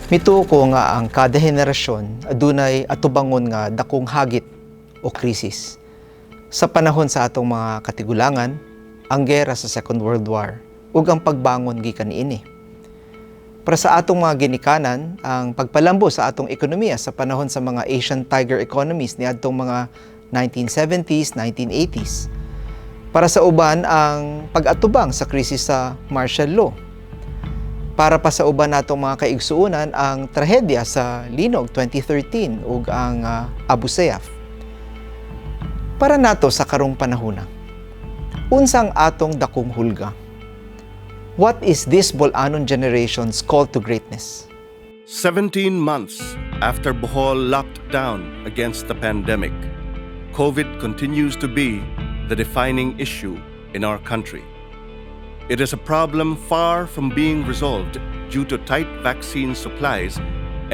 Mituo nga ang kada henerasyon adunay atubangon nga dakong hagit o krisis. Sa panahon sa atong mga katigulangan, ang gera sa Second World War ug ang pagbangon gikan niini. Para sa atong mga ginikanan, ang pagpalambo sa atong ekonomiya sa panahon sa mga Asian Tiger economies niadtong mga 1970s, 1980s. Para sa uban ang pag-atubang sa krisis sa martial law. Para pa sa uban natong mga kaigsuonan ang trahedya sa Linog 2013 ug ang Abu Sayyaf. Para nato sa karong panahona, unsang atong dakong hulga? What is this Bolanon generation's call to greatness? 17 months after Bohol locked down against the pandemic, COVID continues to be the defining issue in our country. It is a problem far from being resolved due to tight vaccine supplies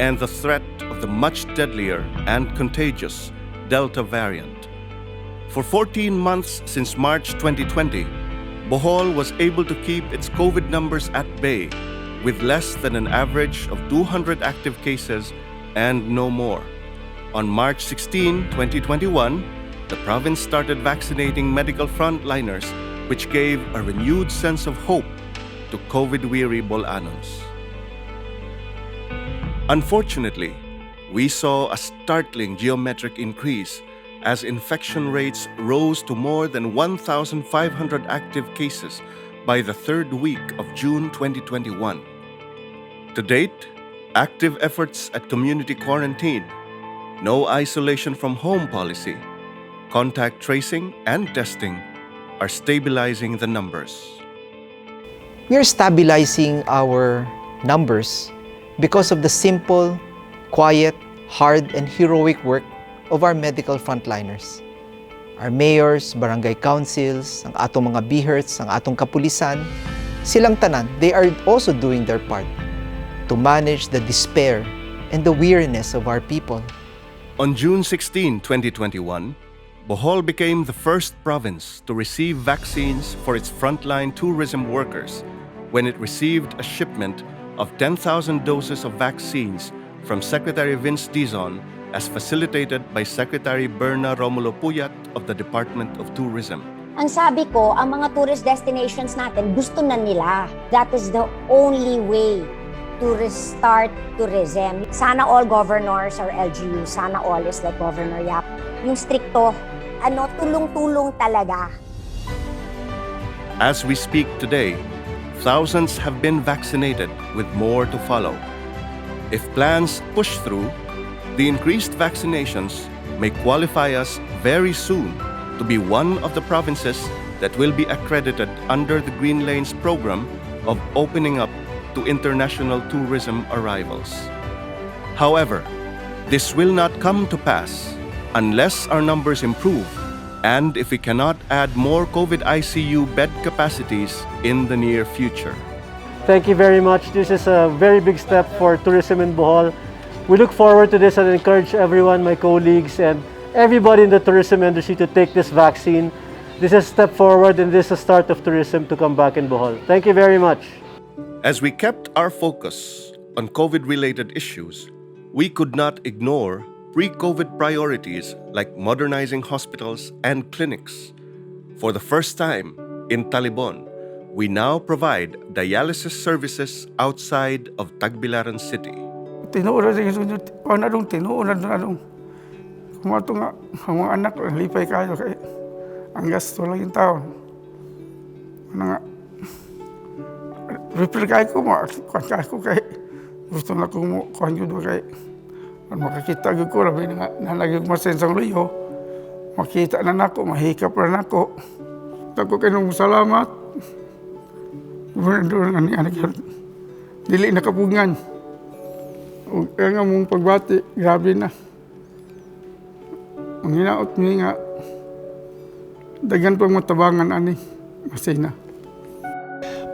and the threat of the much deadlier and contagious Delta variant. For 14 months since March 2020, Bohol was able to keep its COVID numbers at bay with less than an average of 200 active cases and no more. On March 16, 2021, the province started vaccinating medical frontliners, which gave a renewed sense of hope to COVID-weary Bolanons. Unfortunately, we saw a startling geometric increase as infection rates rose to more than 1,500 active cases by the third week of June 2021. To date, active efforts at community quarantine, no isolation from home policy, contact tracing and testing are stabilizing the numbers. We are stabilizing our numbers because of the simple, quiet, hard, and heroic work of our medical frontliners. Our mayors, barangay councils, ang atong mga BHERTs, ang atong kapulisan, silang tanan, they are also doing their part to manage the despair and the weariness of our people. On June 16, 2021, Bohol became the first province to receive vaccines for its frontline tourism workers when it received a shipment of 10,000 doses of vaccines from Secretary Vince Dizon as facilitated by Secretary Berna Romulo Puyat of the Department of Tourism. Ang sabi ko, ang mga tourist destinations natin, gusto na nila. That is the only way to restart tourism. Sana all governors or LGU, sana all is like Governor Yap. Yung stricto, tulong-tulong talaga. As we speak today, thousands have been vaccinated with more to follow. If plans push through, the increased vaccinations may qualify us very soon to be one of the provinces that will be accredited under the Green Lanes program of opening up to international tourism arrivals. However, this will not come to pass unless our numbers improve and if we cannot add more COVID ICU bed capacities in the near future. Thank you very much. This is a very big step for tourism in Bohol. We look forward to this and encourage everyone, my colleagues and everybody in the tourism industry to take this vaccine. This is a step forward and this is the start of tourism to come back in Bohol. Thank you very much. As we kept our focus on COVID-related issues, we could not ignore pre-COVID priorities like modernizing hospitals and clinics. For the first time in Talibon, we now provide dialysis services outside of Tagbilaran City. Tinuuran din tinuuran kumato nga ang mga anak lipay kayo kay ang gasto lang yung taon. Nga repair kayo ko kay gusto na ko mo kanyo do kay makakita ko labi nga nalagig masensang luyo makita na nako mahikap na nako tako kay nung salamat doon ani anak dili nakapungan ug nga mong pagbati grabe na ang hinaot mi nga daghan pang matabangan ani masina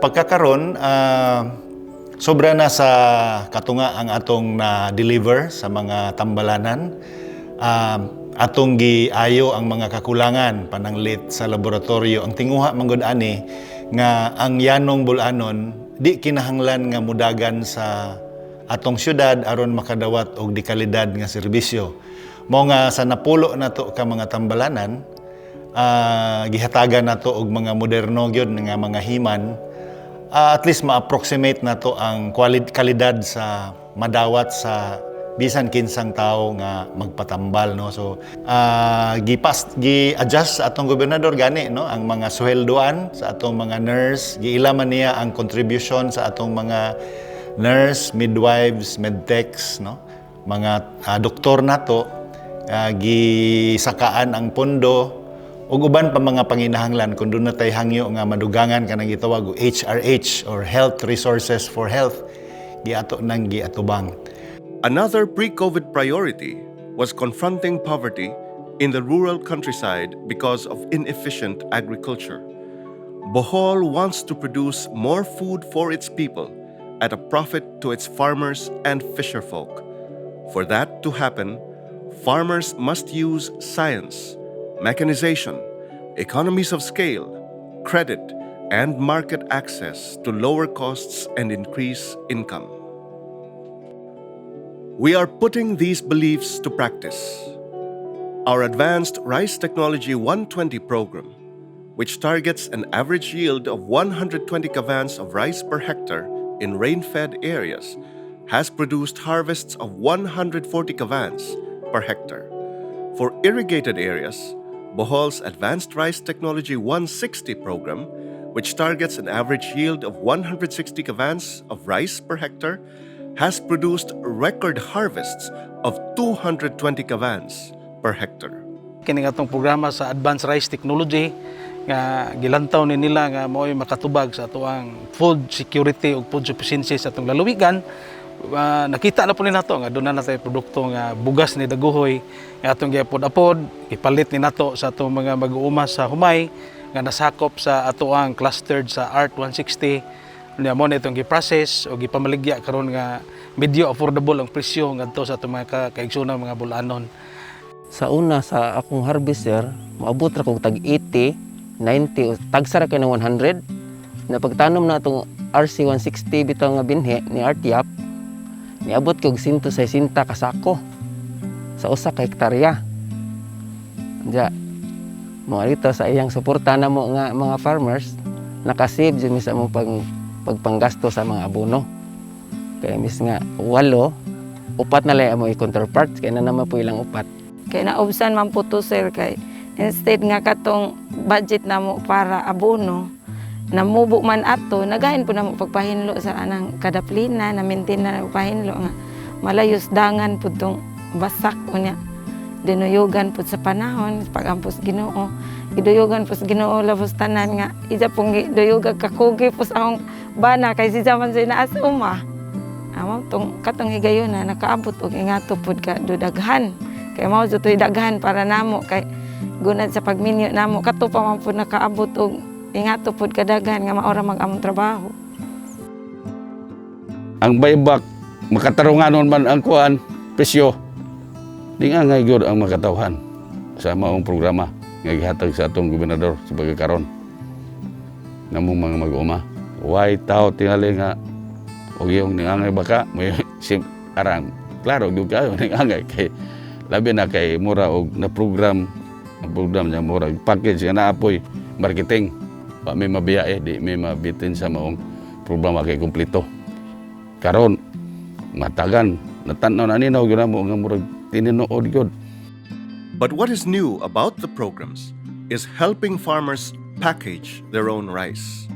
pagkakaron sobra na sa katunga ang atong na-deliver sa mga tambalanan. Atong giayo ang mga kakulangan pananglit sa laboratorio. Ang tinguha manggod ani nga ang yanong Bolanon di kinahanglan nga mudagan sa atong syudad aron makadawat og dekalidad nga serbisyo. Mao nga sa napulo nato ka mga tambalanan, gihatagan nato og mga moderno gyud nga mga himan, at least ma-approximate nato ang kalidad sa madawat sa bisan kinsang tao nga magpatambal, no. So gi-adjust sa atong gobernador gani, no, ang mga sweldoan sa atong mga nurse, giilaman niya ang contribution sa atong mga nurse, midwives, medtechs, no, mga doktor nato, gisakaan ang pondo ug uban pa mga panginahanglan kung doon na tay hangyo nga madugangan kanang gitawag og HRH or Health Resources for Health, giato nang giatubang. Another pre-COVID priority was confronting poverty in the rural countryside because of inefficient agriculture. Bohol wants to produce more food for its people at a profit to its farmers and fisherfolk. For that to happen, farmers must use science, mechanization, economies of scale, credit, and market access to lower costs and increase income. We are putting these beliefs to practice. Our Advanced Rice Technology 120 program, which targets an average yield of 120 kavans of rice per hectare in rain-fed areas, has produced harvests of 140 kavans per hectare. For irrigated areas, Bohol's Advanced Rice Technology 160 program, which targets an average yield of 160 kavans of rice per hectare, has produced record harvests of 220 kavans per hectare. Kini atong programa sa Advanced Rice Technology nga gilantaw ni nila nga mao'y makatubag sa atuang food security ug food sufficiency sa atong lalawigan. Nakita na po ni nato nga doon na natay produkto nga bugas ni daguhoy nga atong giapod-apod, ipalit ni nato sa atong mga mag-uuma sa humay nga nasakop sa atoang clustered sa ART 160. Nya mo na itong gi-process o gipamaligya karon nga medyo affordable ang presyo ngadto sa atong mga kaigsunan mga bulanon. Sa una sa akong harvester, maabot ra kog tag 80, 90 o tagsara kay ng 100. Na pagtanom na itong RC 160 bitaw nga binhi ni RTAP, niabot kog 160 ka sako sa usa ka hektarya. Diya, mga rito sa iyang suporta na mo nga mga farmers, nakasave dyan sa mong pagpanggasto sa mga abono. Kaya mis nga, 8, 4 na lang mo i-counterparts, kaya na naman po ilang 4. Kaya naubsan man po to, sir, kay instead nga katong budget na mo para abono, namubo man ato, nagahin po na mo pagpahinlo sa anang kadaplina, na maintain na pagpahinlo nga malayos dangan po itong basak o niya. Dinuyugan po sa panahon, pag-ampos Ginoo. Iduyugan po sa Ginoo, labos tanan nga. Isa pong iduyugan kakugi po sa akong bana, kay si Zaman sa inaasuma. Amaw, katong higayon na nakaabot o ingato po ka dudaghan. Kaya mao ito'y daghan para namo, kay gunad sa pagminyo namo, kato pa man po nakaabot o ingato po kadaghan nga maora mag-among trabaho. Ang baybak, makatarunganon man ang kuan, presyo. Di nga gyud ang makatawhan sa maong programa nga gihatag sa atong gobernador sa pagkakaron. Namong mga mag-uma. Why tao tingali nga og yung ningangay baka, may arang. Klaro, gyud kayo ningangay kay labi na kay mura og na program, ang program niya mura package nga naapoy marketing. Pa may mabiyae, di may mabitin sa maong programa kay kumpleto. Karon matagan natanaw na ninaw gyud mo nga murag tinuod gyud. But what is new about the programs is helping farmers package their own rice.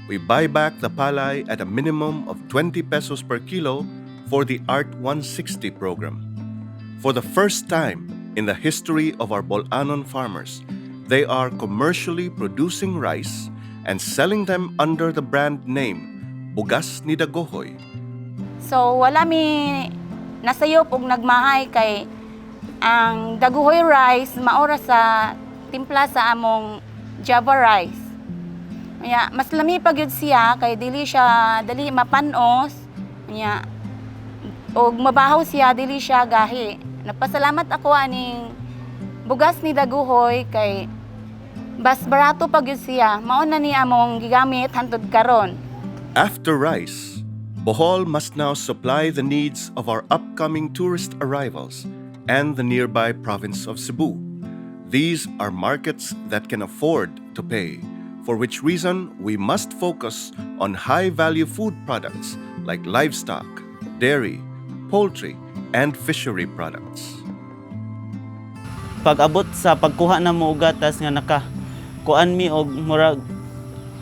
We buy back the palay at a minimum of 20 pesos per kilo for the ART 160 program. For the first time in the history of our Bolanon farmers, they are commercially producing rice and selling them under the brand name Bugas ni Daguhoy. So wala mi nasayop og nagmahay kay ang Daguhoy rice maora sa timpla sa among Java rice. Kaya mas lami pa gyud siya kay dili siya dali mapanos. Kaya og mabahaw siya dili siya gahi. Napasalamat ako aning Bugas ni Daguhoy kay bas barato pa gyud siya. Mao na ni among gigamit hantud karon. After rice, Bohol must now supply the needs of our upcoming tourist arrivals and the nearby province of Cebu. These are markets that can afford to pay, for which reason we must focus on high-value food products like livestock, dairy, poultry, and fishery products. Pag-abot sa pagkuha na mo og gatas nga kuan mi og murag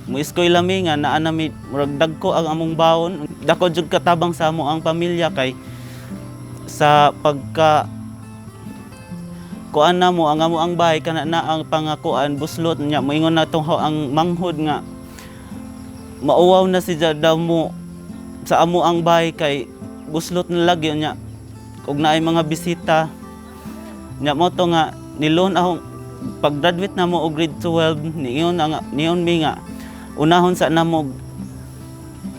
mo iskoy lami nga naa nami murag dagko ang among baon, dako jud katabang sa amo ang pamilya kay sa pagka kuan na mo ang amo ang bahay kana na ang pangakuan buslot nya moingon na tong ang manghod nga mauwaw na si daw mo sa amo ang bahay kay buslot na lagi nya ug naay mga bisita nya mo to nga nilon akong pag-graduate na mo og grade 12 niyon mi nga unahon sa namo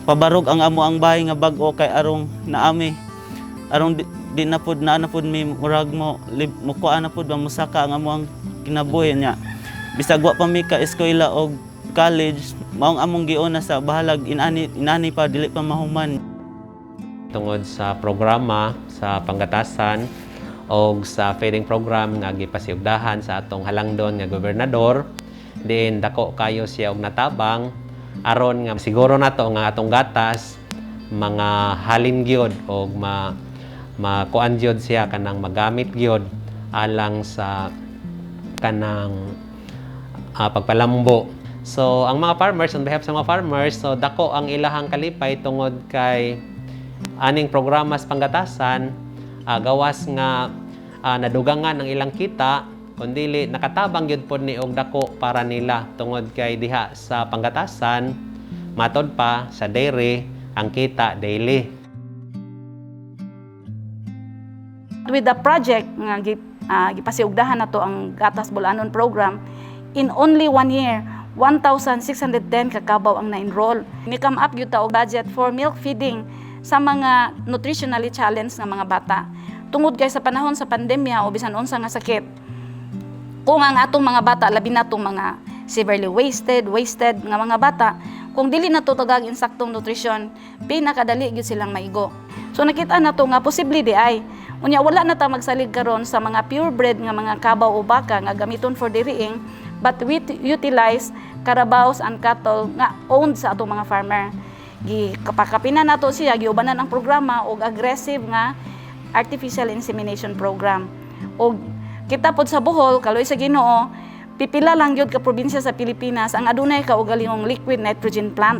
pabarog ang amo ang bahay nga bag-o kay arong naami arong di na pud mi murag mo kuan na pud ba musaka ang amo ang kinabuhi niya bisag wa pa mi ka eskwela og college maong among giuna sa bahalag inani pa dili pa mahuman tungod sa programa sa panggatasan o sa feeding program nga gipasiugdahan sa atong halangdon nga gobernador din dako kayo siya og natabang aron nga siguro nato nga atong gatas mga halin gyud og makuan gyud siya kanang magamit gyud alang sa kanang pagpalambo. So ang mga farmers, on behalf sa mga farmers, so dako ang ilahang kalipay tungod kay aning programa sa panggatasan gawas nga nadugangan ang ilang kita kundili nakatabang gyud pod ni og dako para nila tungod kay diha sa panggatasan matod pa sa dairy ang kita daily. With the project nga gipasiugdahan nato ang Gatas Bulanon program, in only 1 year 1,610 kakabaw ang na-enroll. Ni-come up gyud ta og budget for milk feeding sa mga nutritionally challenged nga mga bata. Tungod kay sa panahon sa pandemya o bisan unsa nga sakit, kung ang atong mga bata labi na itong mga severely wasted nga mga bata, kung dili na to tagag insaktong nutrition, pinakadali gyud silang maigo. So nakita na to nga posible di ay unya wala na ta magsalig karon sa mga purebred nga mga kabaw o baka nga gamiton for dairying, but we utilize carabaos and cattle nga owned sa atong mga farmer. Gikapakapinan nato siya, giubanan ang programa og aggressive nga artificial insemination program. Og kita pod sa Bohol, kaloy sa Ginoo, pipila lang gyud ka probinsya sa Pilipinas ang adunay kaugalingong liquid nitrogen plant.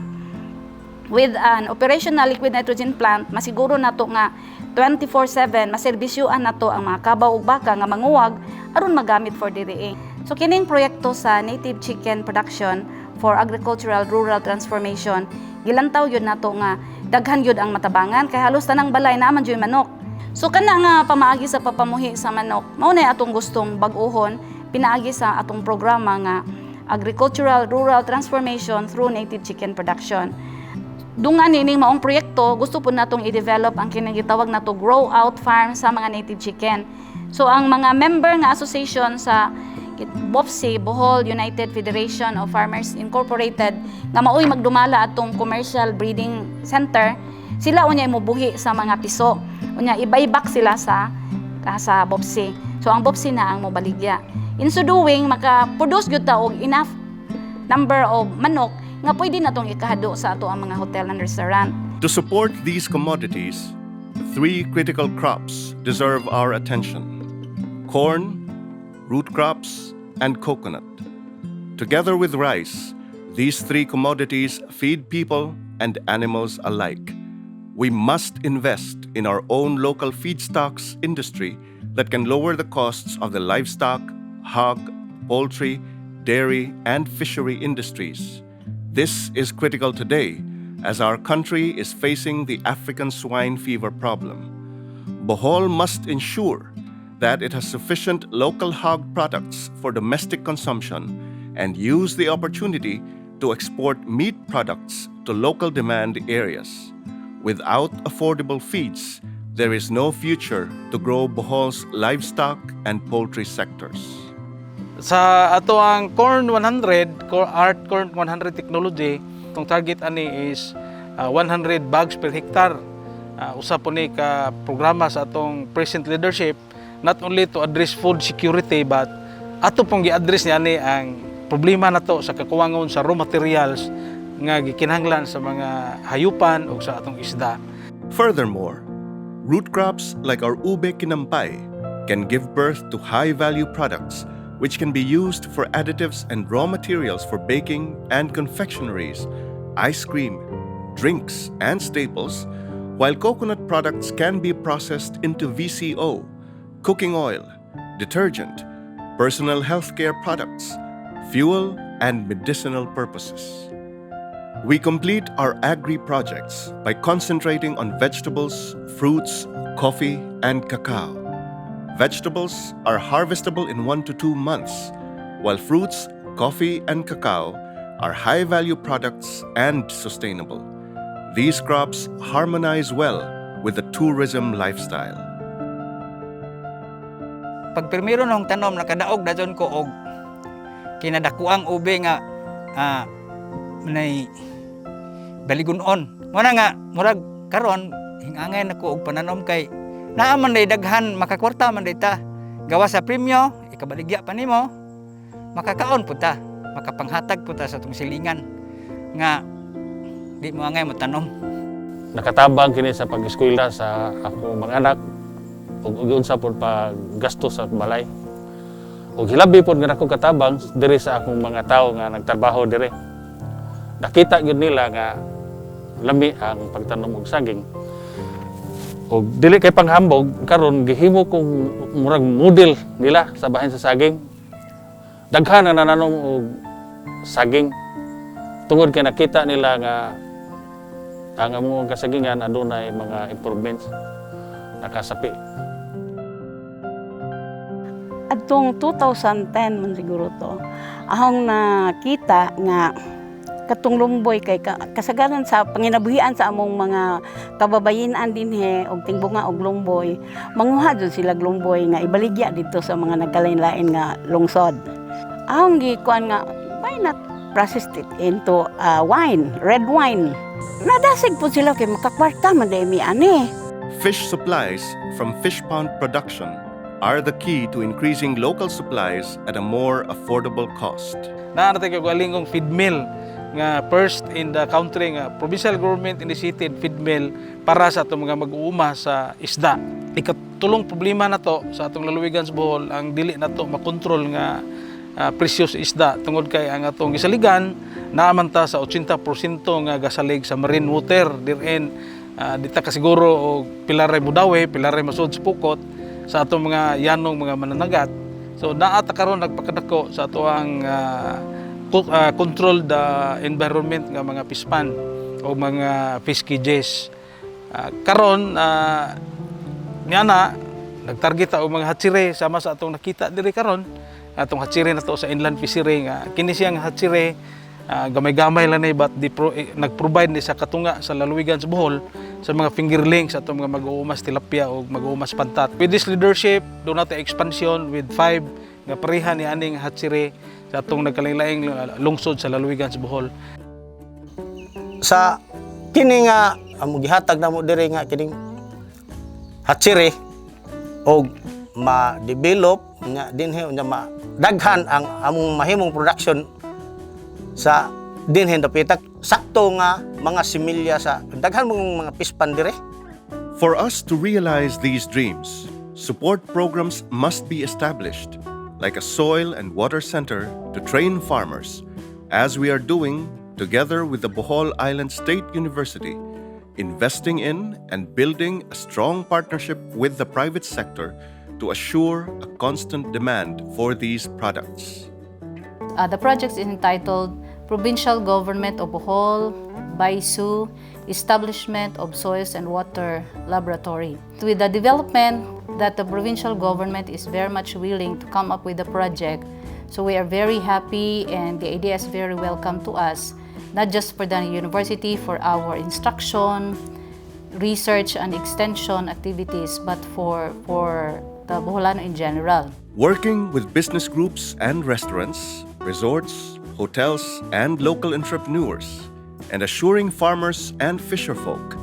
With an operational liquid nitrogen plant, masiguro nato nga 24/7 maserbisyuan nato ang mga kabaw ug baka nga manguwag aron magamit for dairying. So kining proyekto sa native chicken production for agricultural rural transformation, gilantaw yun nato nga daghan yun ang matabangan kay halos tanang balay naman jud manok. So kana nga pamaagi sa papamuhi sa manok, mao nay atong gustong bag-ohon pinaagi sa atong programa nga agricultural rural transformation through native chicken production. Dungan nining maong proyekto, gusto po natong i-develop ang kinagitawag nato grow out farm sa mga native chicken. So ang mga member nga association sa BOFC, Bohol United Federation of Farmers Incorporated, nga maoy magdumala atong commercial breeding center, sila unya imubuhi sa mga piso. Unya ibaybak sila sa BOFC. So ang BOFC na ang mobaligya. In so doing, maka-produce gyud ta og enough number of manok nga pwede natong ikahado sa ato ang mga hotel and restaurant. To support these commodities, 3 critical crops deserve our attention: corn, root crops, and coconut. Together with rice, these 3 commodities feed people and animals alike. We must invest in our own local feedstocks industry that can lower the costs of the livestock, hog, poultry, dairy, and fishery industries. This is critical today as our country is facing the African swine fever problem. Bohol must ensure that it has sufficient local hog products for domestic consumption and use the opportunity to export meat products to local demand areas. Without affordable feeds, there is no future to grow Bohol's livestock and poultry sectors. Sa ato ang Corn 100, Art Corn 100 technology, itong target ani is 100 bags per hectare. Usa po ni ka programa sa atong present leadership, not only to address food security but ato pong gi-address niya ni ang problema nato sa kakuwangon sa raw materials nga gikinahanglan sa mga hayupan o sa atong isda. Furthermore, root crops like our ube kinampay can give birth to high-value products which can be used for additives and raw materials for baking and confectionaries, ice cream, drinks, and staples, while coconut products can be processed into VCO, cooking oil, detergent, personal healthcare products, fuel, and medicinal purposes. We complete our agri projects by concentrating on vegetables, fruits, coffee, and cacao. Vegetables are harvestable in 1 to 2 months, while fruits, coffee, and cacao are high-value products and sustainable. These crops harmonize well with the tourism lifestyle. Pag primero nung tanom, nakadaog na dyan ko og kinadakuang ube nga manay baligunon. Muna nga, murag karon hingangay na ko og pananom kay naaman day daghan makakwarta man day ta. Gawa sa premyo, ikabaligya pa nimo, makakaon po ta, makapanghatag po ta sa itong silingan nga di mo angay mo tanom. Nakatabang kini sa pag-eskwela sa akong mga anak ug unsa pod pa gasto sa balay. Ug hilabi pod nga ako katabang diri sa akong mga tawo nga nagtrabaho diri. Nakita gyud nila nga lami ang pagtanom og saging. Ug dili kay panghambog karon gihimo kong murag model nila sa bahin sa saging. Daghan na nananom og saging tungod kay nakita nila nga ang among kasagingan adunay mga improvements nakasapi. Adtong 2010 man siguro to, ahong nakita nga katong lumboy kay kasagaran sa panginabuhian sa among mga kababayen-an dinhe og tingbunga og lumboy, manguha jud sila lumboy nga ibaligya dito sa mga nagkalain-lain nga lungsod. Ahong gikuan nga why not process it into wine, red wine. Nadasig po sila kay makakwarta man day mi ani. Fish supplies from fish pond production are the key to increasing local supplies at a more affordable cost. Naarate kay galingong feed mill nga first in the country nga provincial government initiated feed mill para sa atong mga mag-uuma sa isda. Ikatulong problema na to sa atong lalawigan sa Bohol ang dili na to makontrol nga presyo sa isda tungod kay ang atong gisaligan naaman ta sa 80% nga gasalig sa marine water dirin dita kasiguro og pilaray Budawe, pilaray masud sa Pukot sa atong mga yanong mga mananagat. So naata karon nagpakadako sa atoang control the environment nga mga pispan o mga fish cages. Karon niana nagtarget ta og mga hatsire sama sa atong nakita diri karon atong hatsire na to sa inland fishery nga kini siyang hatsire gamay-gamay lang but nag-provide ni sa katunga sa lalawigan sa Bohol sa mga fingerling sa atong mga mag-uumas tilapia o mag-uumas pantat. With this leadership, doon natin expansion with 5 nga pareha ni aning hatsire sa atong nagkalaing-laing lungsod sa lalawigan sa Bohol. Sa kini nga gihatag na mo diri nga kining hatsire og ma-develop nga dinhi unya madaghan ang among mahimong production sa dinhi dapitak sakto nga mga similya sa daghan mong mga pispan dire. For us to realize these dreams, support programs must be established, like a soil and water center to train farmers, as we are doing together with the Bohol Island State University, investing in and building a strong partnership with the private sector to assure a constant demand for these products. The project is entitled Provincial Government of Bohol, BISU, Establishment of Soils and Water Laboratory. With the development that the provincial government is very much willing to come up with the project, so we are very happy and the idea is very welcome to us, not just for the university, for our instruction, research and extension activities, but for the Boholano in general. Working with business groups and restaurants, resorts, hotels, and local entrepreneurs, and assuring farmers and fisherfolk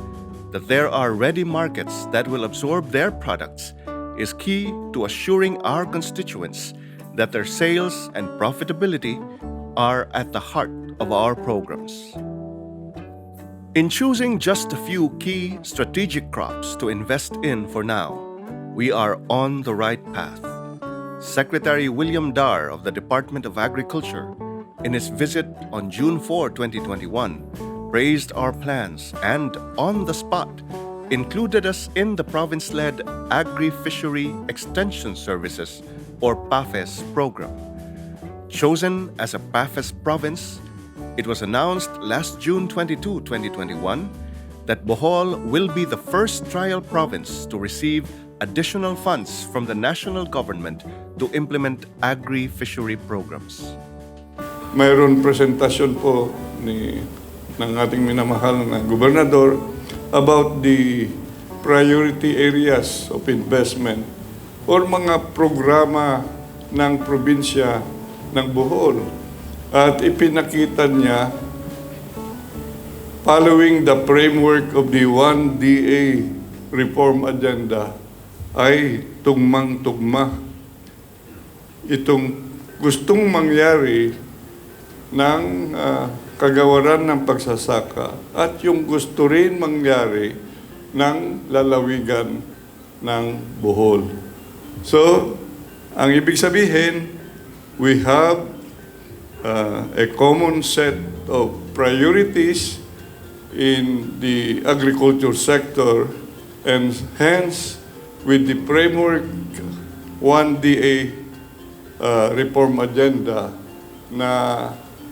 that there are ready markets that will absorb their products is key to assuring our constituents that their sales and profitability are at the heart of our programs. In choosing just a few key strategic crops to invest in for now, we are on the right path. Secretary William Dar of the Department of Agriculture, in his visit on June 4, 2021, praised our plans and, on the spot, included us in the province-led Agri-Fishery Extension Services, or PAFES program. Chosen as a PAFES province, it was announced last June 22, 2021, that Bohol will be the first trial province to receive additional funds from the national government to implement agri-fishery programs. Mayroon presentasyon po ng ating minamahal na gobernador about the priority areas of investment or mga programa ng probinsya ng Bohol. At ipinakita niya, following the framework of the 1DA reform agenda, ay tugmang-tugma. Itong gustong mangyari ng kagawaran ng pagsasaka at yung gusto rin mangyari ng lalawigan ng Bohol. So, ang ibig sabihin, we have a common set of priorities in the agriculture sector, and hence, with the framework 1DA reform agenda na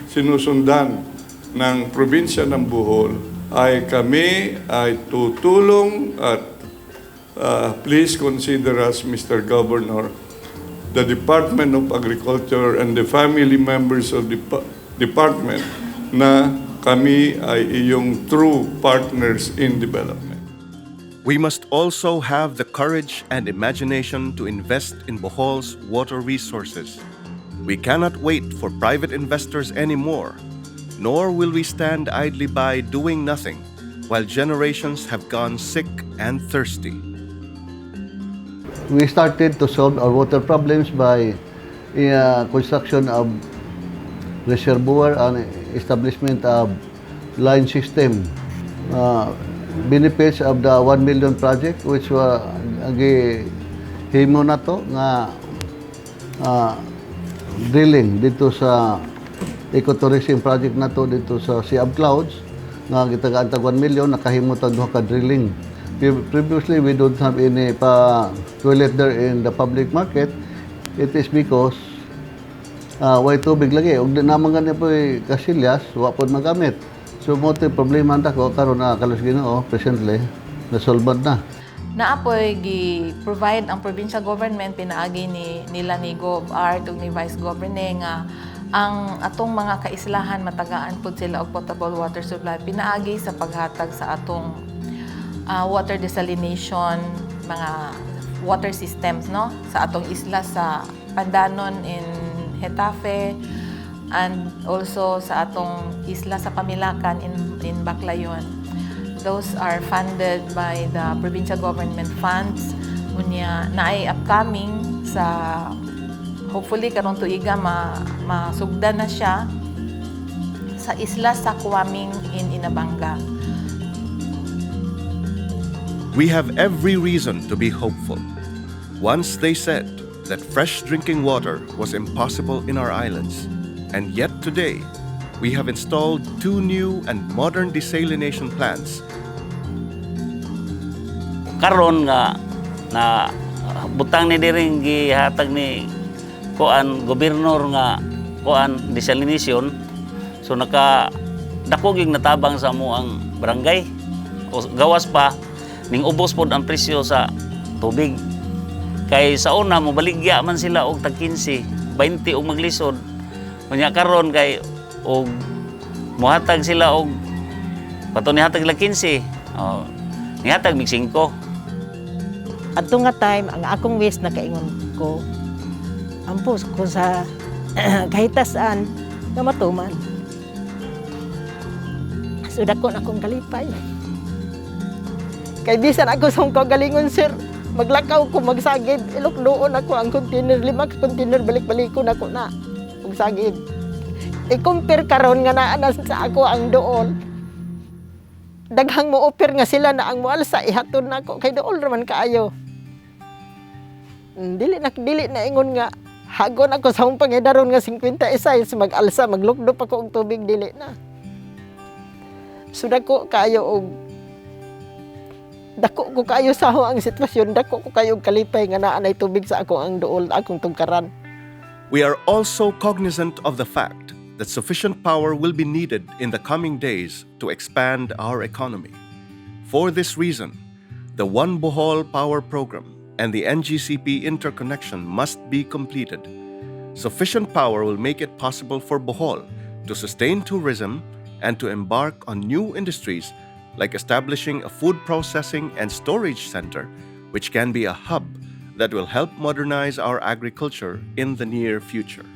sinusundan ng probinsya ng Bohol, ay kami ay tutulong at please consider us, Mr. Governor, the Department of Agriculture and the family members of the department na kami ay iyong true partners in development. We must also have the courage and imagination to invest in Bohol's water resources. We cannot wait for private investors anymore, nor will we stand idly by doing nothing while generations have gone sick and thirsty. We started to solve our water problems by construction of reservoir and establishment of line system. Benefits of the 1 million project, which was himo na to nga drilling dito sa ecotourism project na to dito sa Sea of Clouds nga gitagaan tag 1 million, nakahimo tag duha ka drilling. Previously, we don't have any toilet there in the public market. It is because way tubig lagi. Ug di naman ganyan po kasilyas, wa po magamit. So, mo ito problema na ko, karoon na kalos Ginoo, presently, nasolved na. Naapoy gi-provide ang provincial government pinaagi nila ni Gov. ug ni Vice Governor nga ang atong mga kaislahan matagaan pud sila og potable water supply pinaagi sa paghatag sa atong water desalination, mga water systems, no? Sa atong isla sa Pandanon in Hetafe and also sa atong isla sa Pamilacan in Baclayon. Those are funded by the provincial government funds. Unya naay upcoming sa hopefully karong tuiga masugdan na siya sa isla sa Kuaming in Inabanga. We have every reason to be hopeful. Once they said that fresh drinking water was impossible in our islands, and yet today, we have installed 2 new and modern desalination plants. Karon nga na butang ni diring gihatag ni gobernador nga desalination, so dakoging natabang sa mo ang barangay o gawas pa ning ubos pod ang presyo sa tubig. Kay sa una mo baligya man sila og tag 15, 20 og maglisod. Unya karon kay og mohatag sila og pato nihatag la 15. Nihatag mig 5. Adto nga time ang akong wish na kaingon ko ampos ko sa kahitasan nga matuman. So dako na akong kalipay. Kay bisan ako sa akong galingon sir, maglakaw ko magsagid, ilok ako ang container, 5 ka container balik-balikon ako na magsagid. I-compare karon nga naa na sa ako ang dool. Daghang mo offer nga sila na ang mualsa ihatod nako kay dool raman kaayo. Dili na ingon nga hagon ako sa akong pangidaron nga 56 mag-alsa maglukdo pa ko og tubig dili na. So dako kayo og dako ko kayo sa ang sitwasyon, dako ko kayo kalipay nga naa nay tubig sa ako ang dool akong tungkaran. We are also cognizant of the fact that sufficient power will be needed in the coming days to expand our economy. For this reason, the One Bohol Power Program and the NGCP interconnection must be completed. Sufficient power will make it possible for Bohol to sustain tourism and to embark on new industries like establishing a food processing and storage center, which can be a hub that will help modernize our agriculture in the near future.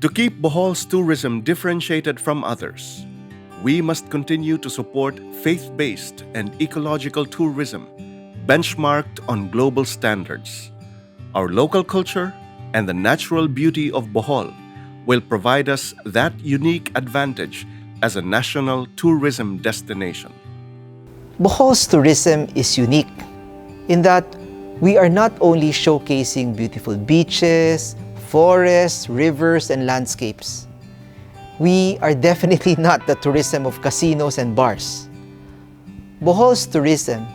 To keep Bohol's tourism differentiated from others, we must continue to support faith-based and ecological tourism benchmarked on global standards. Our local culture and the natural beauty of Bohol will provide us that unique advantage as a national tourism destination. Bohol's tourism is unique in that we are not only showcasing beautiful beaches, forests, rivers, and landscapes. We are definitely not the tourism of casinos and bars. Bohol's tourism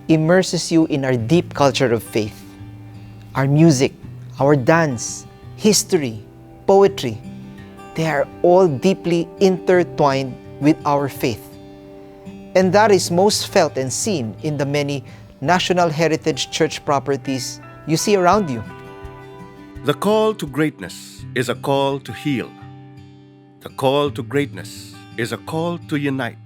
immerses you in our deep culture of faith. Our music, our dance, history, poetry, they are all deeply intertwined with our faith. And that is most felt and seen in the many National Heritage Church properties you see around you. The call to greatness is a call to heal. The call to greatness is a call to unite.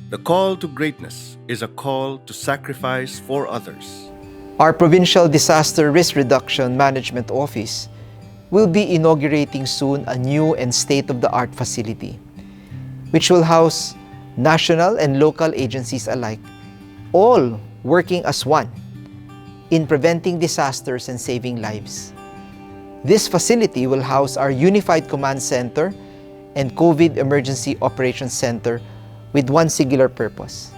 The call to greatness is a call to sacrifice for others. Our Provincial Disaster Risk Reduction Management Office will be inaugurating soon a new and state-of-the-art facility, which will house national and local agencies alike, all working as one in preventing disasters and saving lives. This facility will house our Unified Command Center and COVID Emergency Operations Center with one singular purpose,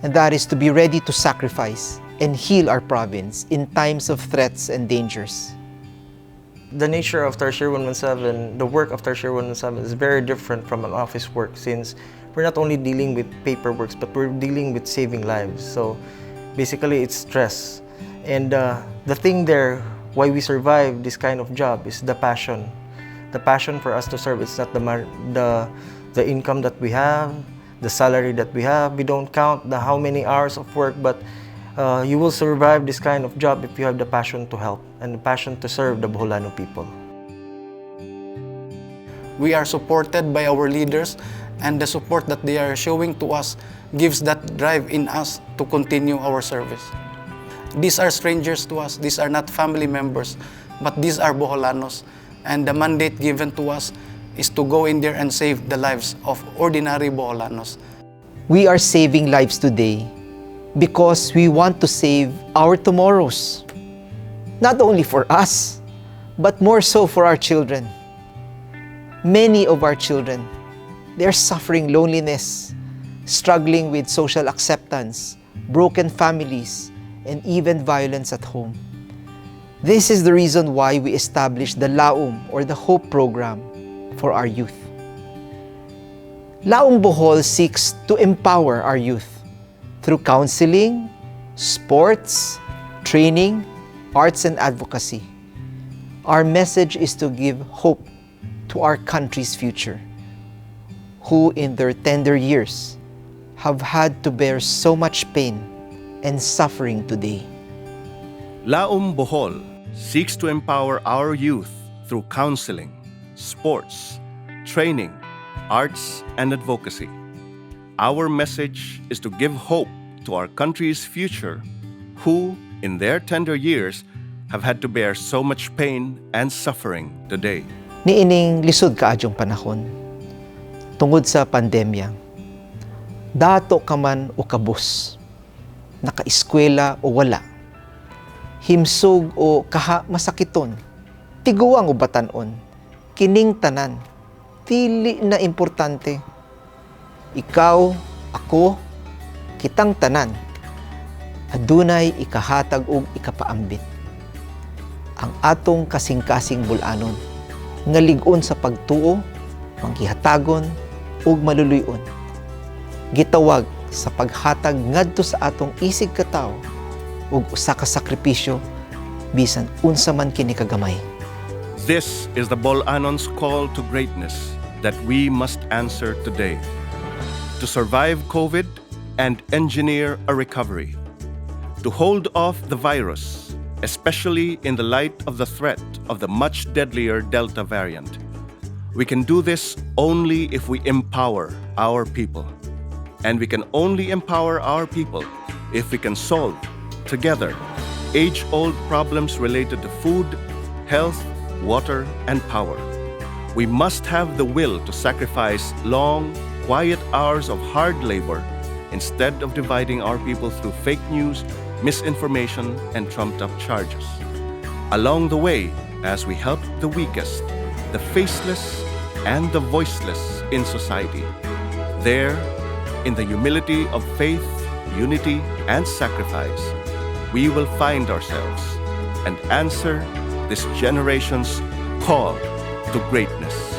and that is to be ready to sacrifice and heal our province in times of threats and dangers. The nature of Tertiary 117, the work of Tertiary 117 is very different from an office work, since we're not only dealing with paperwork, but we're dealing with saving lives. So basically it's stress. And the thing there, why we survive this kind of job, is the passion. The passion for us to serve. It's not the income that we have, the salary that we have. We don't count how many hours of work, but you will survive this kind of job if you have the passion to help and the passion to serve the Boholano people. We are supported by our leaders, and the support that they are showing to us gives that drive in us to continue our service. These are strangers to us, these are not family members, but these are Boholanos, and the mandate given to us is to go in there and save the lives of ordinary Boholanos. We are saving lives today because we want to save our tomorrows. Not only for us, but more so for our children. Many of our children, they're suffering loneliness, struggling with social acceptance, broken families, and even violence at home. This is the reason why we established the Laum, or the Hope Program, for our youth. Laum Bohol seeks to empower our youth through counseling, sports, training, arts, and advocacy. Our message is to give hope to our country's future, who in their tender years have had to bear so much pain and suffering today. Laum Bohol seeks to empower our youth through counseling, sports, training, arts, and advocacy. Our message is to give hope to our country's future, who, in their tender years, have had to bear so much pain and suffering today. Niining lisod kaadyong panahon. tungod sa pandemya. Dato ka man o kabus, nakaeskwela o wala, himsog o kaha masakiton, tiguang o batanon, kining tanan, dili na importante. Ikaw, ako, kitang tanan, adunay ikahatag og ikapaambit. Ang atong kasing-kasing bulanon, nga lig-on sa pagtuo, manghihatagon, ug maluluyon. Gitawag sa paghatag ngadto sa atong isig katawo, ug usa ka sakripisyo, bisan unsa man kini kagamay. This is the Bolanon's call to greatness that we must answer today. To survive COVID and engineer a recovery. To hold off the virus, especially in the light of the threat of the much deadlier Delta variant. We can do this only if we empower our people. And we can only empower our people if we can solve, together, age-old problems related to food, health, water, and power. We must have the will to sacrifice long, quiet hours of hard labor instead of dividing our people through fake news, misinformation, and trumped-up charges. Along the way, as we help the weakest, the faceless, and the voiceless in society, there, in the humility of faith, unity, and sacrifice, we will find ourselves and answer this generation's call to greatness.